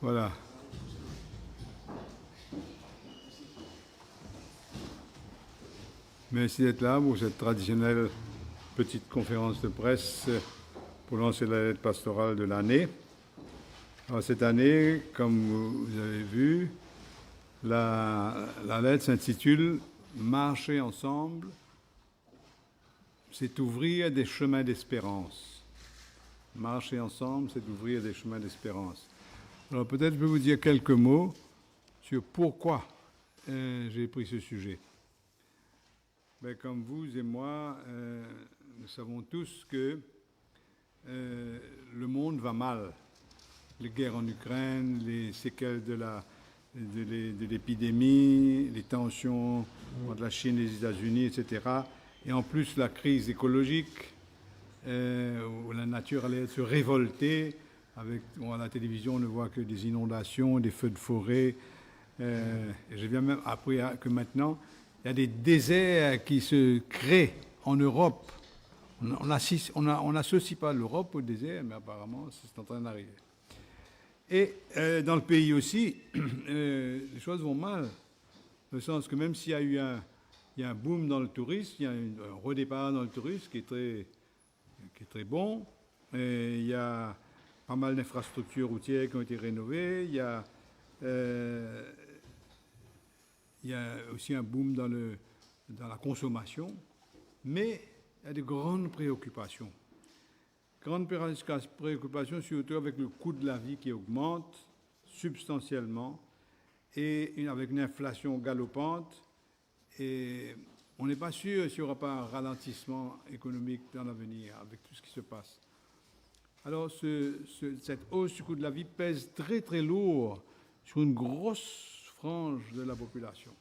Voilà. Merci d'être là pour cette traditionnelle petite conférence de presse pour lancer la lettre pastorale de l'année. Alors cette année, comme vous avez vu, la lettre s'intitule « Marcher ensemble, c'est ouvrir des chemins d'espérance ». Marcher ensemble, c'est ouvrir des chemins d'espérance. Alors peut-être je peux vous dire quelques mots sur pourquoi j'ai pris ce sujet. Ben, comme vous et moi, nous savons tous que le monde va mal. Les guerres en Ukraine, les séquelles de l'épidémie, les tensions entre la Chine et les États-Unis, etc. Et en plus la crise écologique, où la nature allait se révolter. À la télévision, on ne voit que des inondations, des feux de forêt. J'ai bien même appris que maintenant, il y a des déserts qui se créent en Europe. On n'associe pas l'Europe au désert, mais apparemment, c'est en train d'arriver. Et dans le pays aussi, les choses vont mal. Dans le sens que même s'il y a un boom dans le tourisme, il y a un redépart dans le tourisme qui est très bon. Et il y a pas mal d'infrastructures routières qui ont été rénovées. Il y a aussi un boom dans la consommation. Mais il y a de grandes préoccupations. Grande préoccupation surtout avec le coût de la vie qui augmente substantiellement et avec une inflation galopante. Et on n'est pas sûr s'il n'y aura pas un ralentissement économique dans l'avenir avec tout ce qui se passe. Alors cette hausse du coût de la vie pèse très très lourd sur une grosse frange de la population.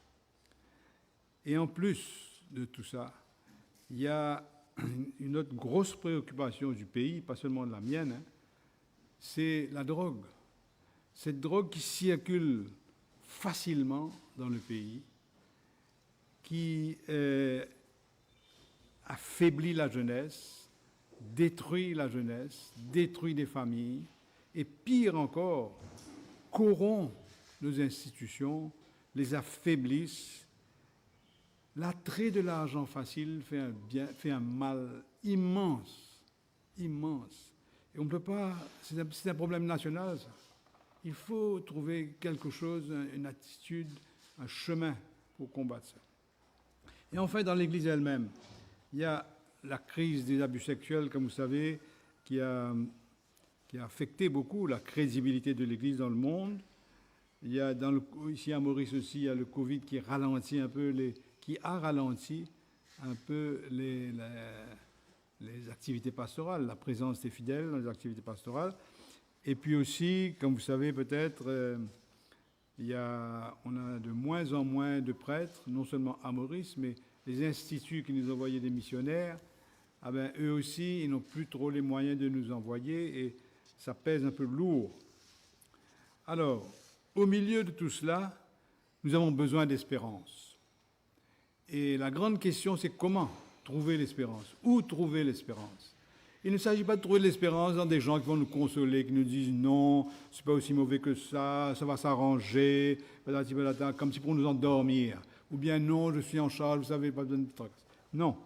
Et en plus de tout ça, il y a une autre grosse préoccupation du pays, pas seulement de la mienne, c'est la drogue. Cette drogue qui circule facilement dans le pays, qui affaiblit la jeunesse, détruit la jeunesse, détruit des familles, et pire encore, corrompt nos institutions, les affaiblissent. L'attrait de l'argent facile fait un mal immense, immense. Et on ne peut pas, c'est un problème national, ça. Il faut trouver quelque chose, une attitude, un chemin pour combattre ça. Et enfin, dans l'Église elle-même, il y a la crise des abus sexuels, comme vous savez, qui a affecté beaucoup la crédibilité de l'Église dans le monde. Il y a ici à Maurice aussi, il y a le Covid qui ralentit un peu qui a ralenti un peu les activités pastorales, la présence des fidèles dans les activités pastorales. Et puis aussi, comme vous savez peut-être, on a de moins en moins de prêtres, non seulement à Maurice, mais les instituts qui nous envoyaient des missionnaires, eux aussi, ils n'ont plus trop les moyens de nous envoyer et ça pèse un peu lourd. Alors, au milieu de tout cela, nous avons besoin d'espérance. Et la grande question, c'est comment trouver l'espérance? Où trouver l'espérance? Il ne s'agit pas de trouver l'espérance dans des gens qui vont nous consoler, qui nous disent non, c'est pas aussi mauvais que ça va s'arranger, comme si pour nous endormir. Ou bien non, je suis en charge, vous savez, pas besoin de trucs. Non.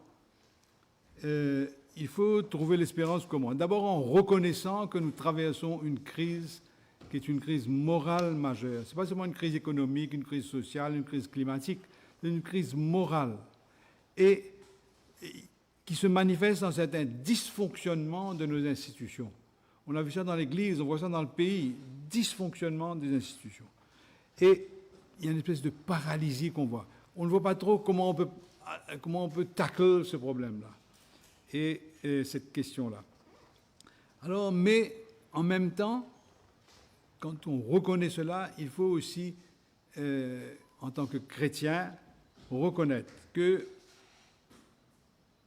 Il faut trouver l'espérance comment? D'abord en reconnaissant que nous traversons une crise qui est une crise morale majeure. Ce n'est pas seulement une crise économique, une crise sociale, une crise climatique, c'est une crise morale et qui se manifeste dans certains dysfonctionnements de nos institutions. On a vu ça dans l'Église, on voit ça dans le pays, dysfonctionnement des institutions. Et il y a une espèce de paralysie qu'on voit. On ne voit pas trop comment on peut tackler ce problème-là et cette question-là. Alors, mais en même temps, quand on reconnaît cela, il faut aussi, en tant que chrétien, reconnaître que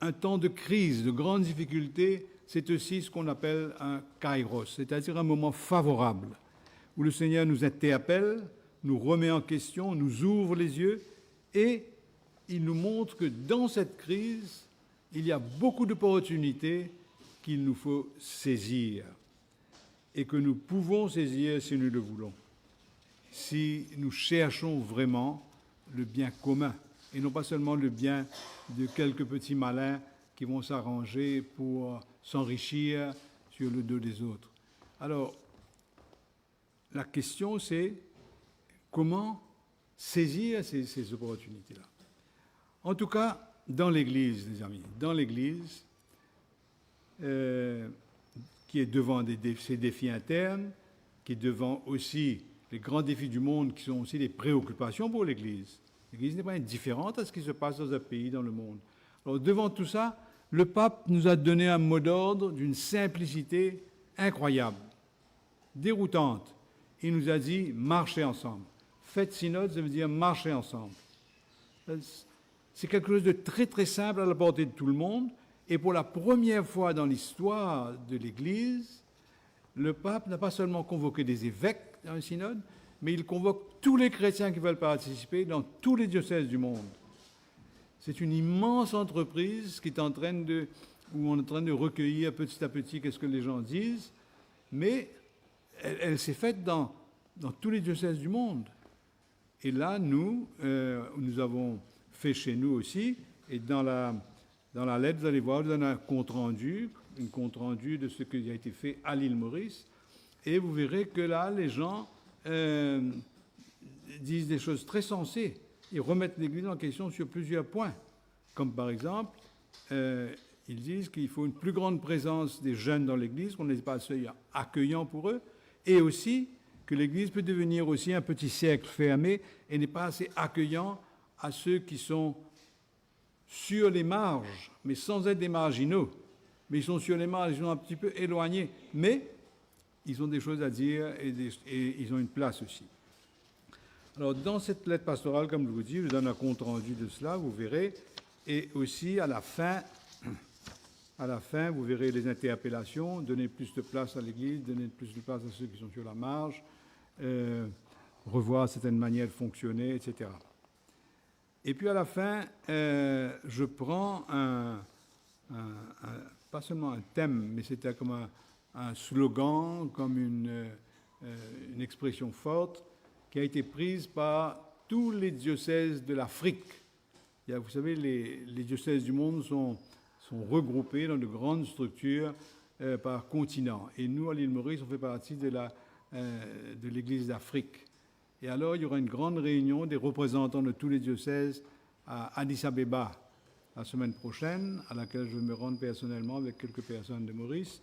un temps de crise, de grandes difficultés, c'est aussi ce qu'on appelle un kairos, c'est-à-dire un moment favorable, où le Seigneur nous interpelle, nous remet en question, nous ouvre les yeux, et il nous montre que dans cette crise, il y a beaucoup d'opportunités qu'il nous faut saisir, et que nous pouvons saisir si nous le voulons. si nous cherchons vraiment le bien commun et non pas seulement le bien de quelques petits malins qui vont s'arranger pour s'enrichir sur le dos des autres. Alors, la question c'est comment saisir ces opportunités-là. En tout cas, dans l'Église, les amis, dans l'Église, qui est devant ces défis internes, qui est devant aussi les grands défis du monde, qui sont aussi des préoccupations pour l'Église. L'Église n'est pas indifférente à ce qui se passe dans un pays, dans le monde. Alors, devant tout ça, le pape nous a donné un mot d'ordre d'une simplicité incroyable, déroutante. Il nous a dit « marchez ensemble ». Faites synode, ça veut dire marcher ensemble. C'est quelque chose de très très simple à la portée de tout le monde. Et pour la première fois dans l'histoire de l'Église, le pape n'a pas seulement convoqué des évêques dans le synode, mais il convoque tous les chrétiens qui veulent participer dans tous les diocèses du monde. C'est une immense entreprise qui est où on est en train de recueillir petit à petit qu'est-ce que les gens disent, mais elle s'est faite dans tous les diocèses du monde. Et là, nous avons fait chez nous aussi, et dans la lettre, vous allez voir, vous avez un compte-rendu de ce qui a été fait à l'île Maurice, et vous verrez que là, les gens disent des choses très sensées. Ils remettent l'Église en question sur plusieurs points, comme par exemple, ils disent qu'il faut une plus grande présence des jeunes dans l'Église, qu'on n'est pas assez accueillant pour eux, et aussi que l'Église peut devenir aussi un petit cercle fermé et n'est pas assez accueillant à ceux qui sont sur les marges, mais sans être des marginaux. Mais ils sont sur les marges, ils sont un petit peu éloignés, mais ils ont des choses à dire et ils ont une place aussi. Alors, dans cette lettre pastorale, comme je vous dis, je vous donne un compte-rendu de cela, vous verrez, et aussi à la fin, vous verrez les interpellations, donner plus de place à l'Église, donner plus de place à ceux qui sont sur la marge, revoir certaines manières de fonctionner, etc. Et puis à la fin, je prends pas seulement un thème, mais c'était comme un slogan, comme une expression forte, qui a été prise par tous les diocèses de l'Afrique. Vous savez, les diocèses du monde sont regroupés dans de grandes structures par continent. Et nous, à l'île Maurice, on fait partie de l'Église d'Afrique. Et alors, il y aura une grande réunion des représentants de tous les diocèses à Addis Abeba la semaine prochaine, à laquelle je vais me rendre personnellement avec quelques personnes de Maurice.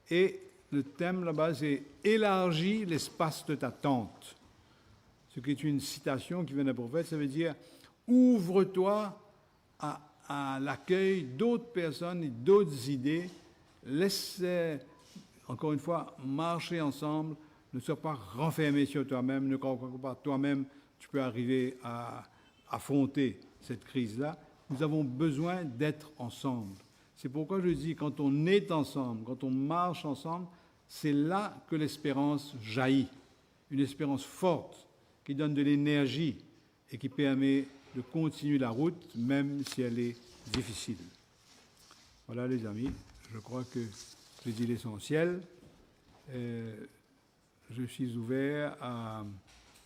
Et le thème là-bas, c'est « Élargis l'espace de ta tente ». Ce qui est une citation qui vient d'un prophète, ça veut dire « Ouvre-toi à l'accueil d'autres personnes et d'autres idées. Laisse, encore une fois, marcher ensemble. Ne sois pas renfermé sur toi-même. Ne crois pas toi-même tu peux arriver à affronter cette crise-là. Nous avons besoin d'être ensemble. C'est pourquoi je dis, quand on est ensemble, quand on marche ensemble, c'est là que l'espérance jaillit. Une espérance forte qui donne de l'énergie et qui permet de continuer la route, même si elle est difficile. Voilà, les amis, je crois que j'ai dit l'essentiel. Je suis ouvert à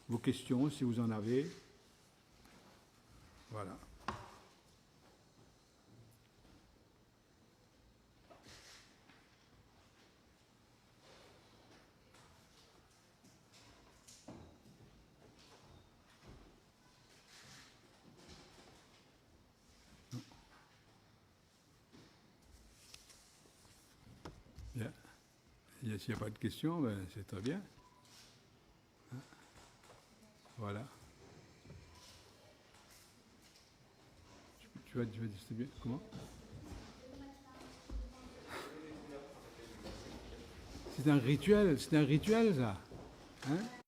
vos questions, si vous en avez. Voilà. S'il n'y a pas de questions, ben c'est très bien. Voilà. Tu vas distribuer comment? C'est un rituel ça. Hein?